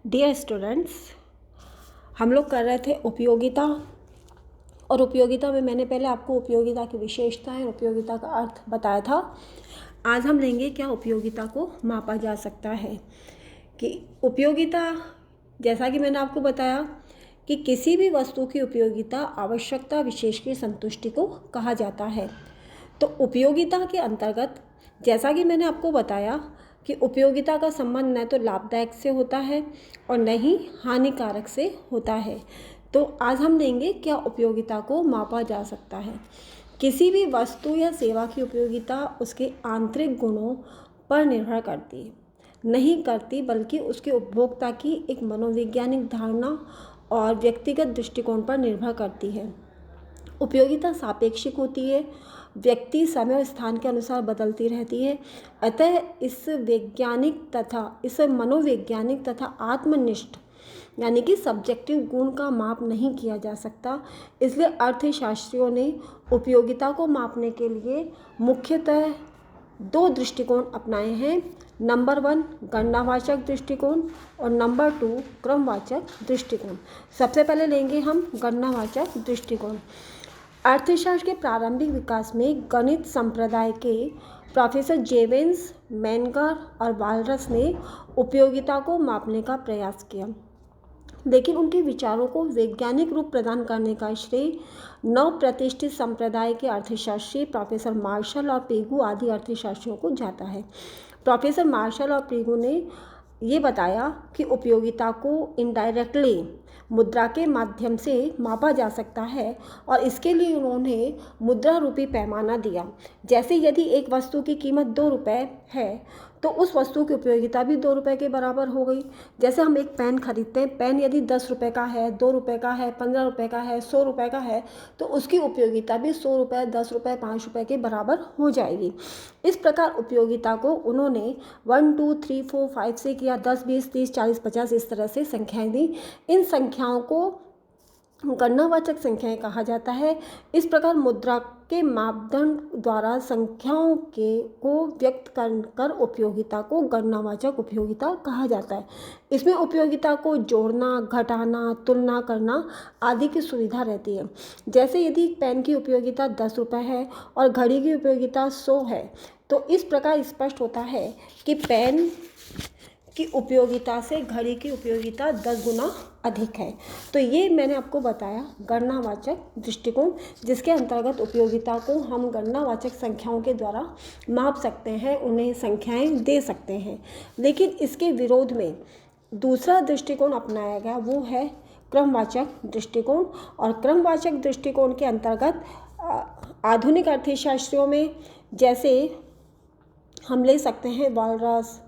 Dear students, हम लोग कर रहे थे उपयोगिता। और उपयोगिता में मैंने पहले आपको उपयोगिता की विशेषताएं, उपयोगिता का अर्थ बताया था। आज हम लेंगे क्या उपयोगिता को मापा जा सकता है। कि उपयोगिता, जैसा कि मैंने आपको बताया कि किसी भी वस्तु की उपयोगिता आवश्यकता विशेष की संतुष्टि को कहा जाता है। तो उपयोगिता के अंतर्गत, जैसा कि मैंने आपको बताया कि उपयोगिता का संबंध न तो लाभदायक से होता है और न ही हानिकारक से होता है। तो आज हम देंगे क्या उपयोगिता को मापा जा सकता है। किसी भी वस्तु या सेवा की उपयोगिता उसके आंतरिक गुणों पर निर्भर करती है, नहीं करती, बल्कि उसके उपभोक्ता की एक मनोवैज्ञानिक धारणा और व्यक्तिगत दृष्टिकोण पर निर्भर करती है। उपयोगिता सापेक्षिक होती है, व्यक्ति समय और स्थान के अनुसार बदलती रहती है। अतः इस मनोवैज्ञानिक तथा आत्मनिष्ठ यानी कि सब्जेक्टिव गुण का माप नहीं किया जा सकता। इसलिए अर्थशास्त्रियों ने उपयोगिता को मापने के लिए मुख्यतः दो दृष्टिकोण अपनाए हैं। नंबर 1 गणनावाचक दृष्टिकोण और नंबर 2 क्रमवाचक दृष्टिकोण। सबसे पहले लेंगे हम गणनावाचक दृष्टिकोण। अर्थशास्त्र के प्रारंभिक विकास में गणित संप्रदाय के प्रोफेसर जेवेंस, मेनगर और वालरस ने उपयोगिता को मापने का प्रयास किया, लेकिन उनके विचारों को वैज्ञानिक रूप प्रदान करने का श्रेय नवप्रतिष्ठित संप्रदाय के अर्थशास्त्री प्रोफेसर मार्शल और पेगु आदि अर्थशास्त्रियों को जाता है। प्रोफेसर मार्शल और पेगु ने ये बताया कि उपयोगिता को इनडायरेक्टली मुद्रा के माध्यम से मापा जा सकता है और इसके लिए उन्होंने मुद्रा रूपी पैमाना दिया। जैसे यदि एक वस्तु की कीमत 2 रुपये है तो उस वस्तु की उपयोगिता भी 2 रुपये के बराबर हो गई। जैसे हम एक पेन खरीदते हैं, पेन यदि 10 रुपये का है, 2 रुपये का है, 15 रुपये का है, 100 रुपये का है, तो उसकी उपयोगिता भी 100 रुपये, 10 रुपये, 5 रुपये के बराबर हो जाएगी। इस प्रकार उपयोगिता को उन्होंने 1 2 3 4 5 से किया, 10 20 30 40 50 इस तरह से संख्याएं दी। इन संख्याओं को गणनावाचक संख्याएं कहा जाता है। इस प्रकार मुद्रा के मापदंड द्वारा संख्याओं को व्यक्त कर उपयोगिता को गणनावाचक उपयोगिता कहा जाता है। इसमें उपयोगिता को जोड़ना, घटाना, तुलना करना आदि की सुविधा रहती है। जैसे यदि पेन की उपयोगिता 10 रुपये है और घड़ी की उपयोगिता 100 है, तो इस प्रकार स्पष्ट होता है कि पेन की उपयोगिता से घड़ी की उपयोगिता 10 गुना अधिक है। तो ये मैंने आपको बताया गणनावाचक दृष्टिकोण, जिसके अंतर्गत उपयोगिता को हम गणनावाचक संख्याओं के द्वारा माप सकते हैं, उन्हें संख्याएं दे सकते हैं। लेकिन इसके विरोध में दूसरा दृष्टिकोण अपनाया गया, वो है क्रमवाचक दृष्टिकोण। और क्रमवाचक दृष्टिकोण के अंतर्गत आधुनिक अर्थशास्त्रियों में जैसे हम ले सकते हैं वालरस,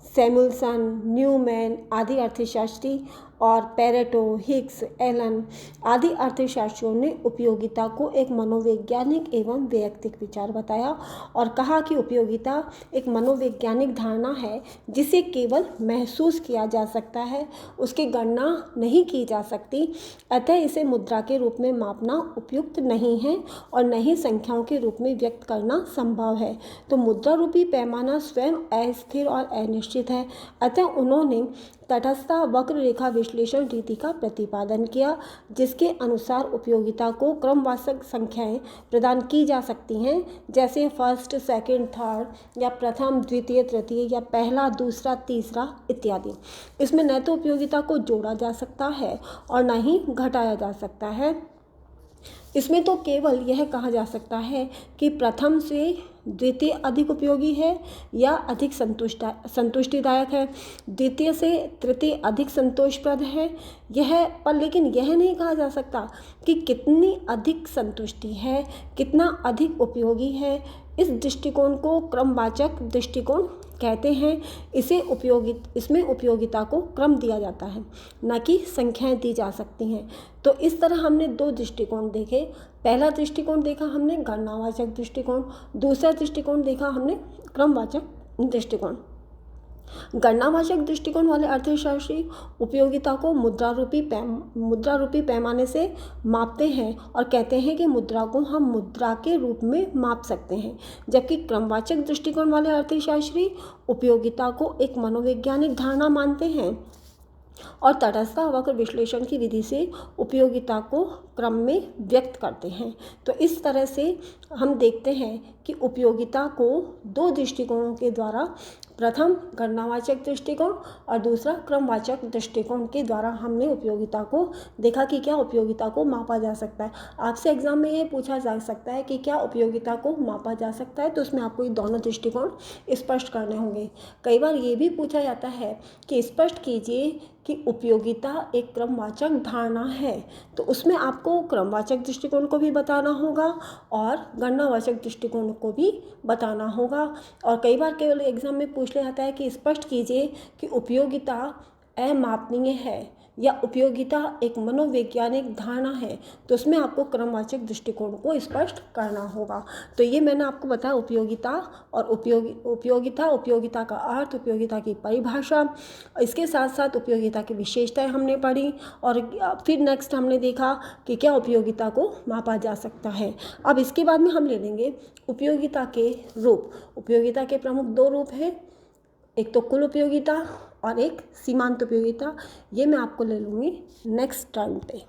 सैमुअल्सन, न्यूमैन आदि अर्थशास्त्री और पेरेटो, हिग्स, एलन आदि अर्थशास्त्रियों ने उपयोगिता को एक मनोवैज्ञानिक एवं वैयक्तिक विचार बताया और कहा कि उपयोगिता एक मनोवैज्ञानिक धारणा है जिसे केवल महसूस किया जा सकता है, उसकी गणना नहीं की जा सकती। अतः इसे मुद्रा के रूप में मापना उपयुक्त नहीं है और न ही संख्याओं के रूप में व्यक्त करना संभव है। तो मुद्रा रूपी पैमाना स्वयं अस्थिर और अनिश्चित है। अतः उन्होंने तटस्थ वक्र रेखा विश्लेषण रीति का प्रतिपादन किया, जिसके अनुसार उपयोगिता को क्रमवाचक संख्याएं प्रदान की जा सकती हैं, जैसे फर्स्ट, सेकंड, थर्ड या प्रथम, द्वितीय, तृतीय या पहला, दूसरा, तीसरा इत्यादि। इसमें न तो उपयोगिता को जोड़ा जा सकता है और न ही घटाया जा सकता है। इसमें तो केवल यह कहा जा सकता है कि प्रथम से द्वितीय अधिक उपयोगी है या अधिक संतुष्टिदायक है, द्वितीय से तृतीय अधिक संतोषप्रद है, लेकिन यह नहीं कहा जा सकता कि कितनी अधिक संतुष्टि है, कितना अधिक उपयोगी है। इस दृष्टिकोण को क्रमवाचक दृष्टिकोण कहते हैं। इसमें उपयोगिता को क्रम दिया जाता है, न कि संख्याएं दी जा सकती हैं। तो इस तरह हमने दो दृष्टिकोण देखे। पहला दृष्टिकोण देखा हमने गणनावाचक दृष्टिकोण, दूसरा दृष्टिकोण देखा हमने क्रमवाचक दृष्टिकोण। गणनावाचक दृष्टिकोण वाले अर्थशास्त्री उपयोगिता को मुद्रा रूपी पैमाने से मापते हैं और कहते हैं कि मुद्रा को हम मुद्रा के रूप में माप सकते हैं, जबकि क्रमवाचक दृष्टिकोण वाले अर्थशास्त्री उपयोगिता को एक मनोवैज्ञानिक धारणा मानते हैं और तटस्थता वक्र विश्लेषण की विधि से उपयोगिता को क्रम में व्यक्त करते हैं। तो इस तरह से हम देखते हैं कि उपयोगिता को दो दृष्टिकोणों के द्वारा, प्रथम गणनावाचक दृष्टिकोण और दूसरा क्रमवाचक दृष्टिकोण के द्वारा हमने उपयोगिता को देखा कि क्या उपयोगिता को मापा जा सकता है। आपसे एग्जाम में ये पूछा जा सकता है कि क्या उपयोगिता को मापा जा सकता है, तो उसमें आपको ये दोनों दृष्टिकोण स्पष्ट करने होंगे। कई बार ये भी पूछा जाता है कि स्पष्ट कीजिए कि उपयोगिता एक क्रमवाचक धारणा है, तो उसमें आपको क्रमवाचक दृष्टिकोण को भी बताना होगा और गणनावाचक दृष्टिकोण को भी बताना होगा। और कई बार केवल एग्जाम में पूछ लिया जाता है कि स्पष्ट कीजिए कि उपयोगिता अमापनीय है या उपयोगिता एक मनोवैज्ञानिक धारणा है, तो उसमें आपको क्रमवाचक दृष्टिकोण को स्पष्ट करना होगा। तो ये मैंने आपको बताया उपयोगिता और उपयोगिता का अर्थ, उपयोगिता की परिभाषा, इसके साथ साथ उपयोगिता की विशेषताएं हमने पढ़ी और फिर नेक्स्ट हमने देखा कि क्या उपयोगिता को मापा जा सकता है। अब इसके बाद में हम ले लेंगे उपयोगिता के रूप। उपयोगिता के प्रमुख दो रूप हैं, एक तो कुल उपयोगिता और एक सीमांत उपयोगिता। ये मैं आपको ले लूँगी नेक्स्ट टाइम पे।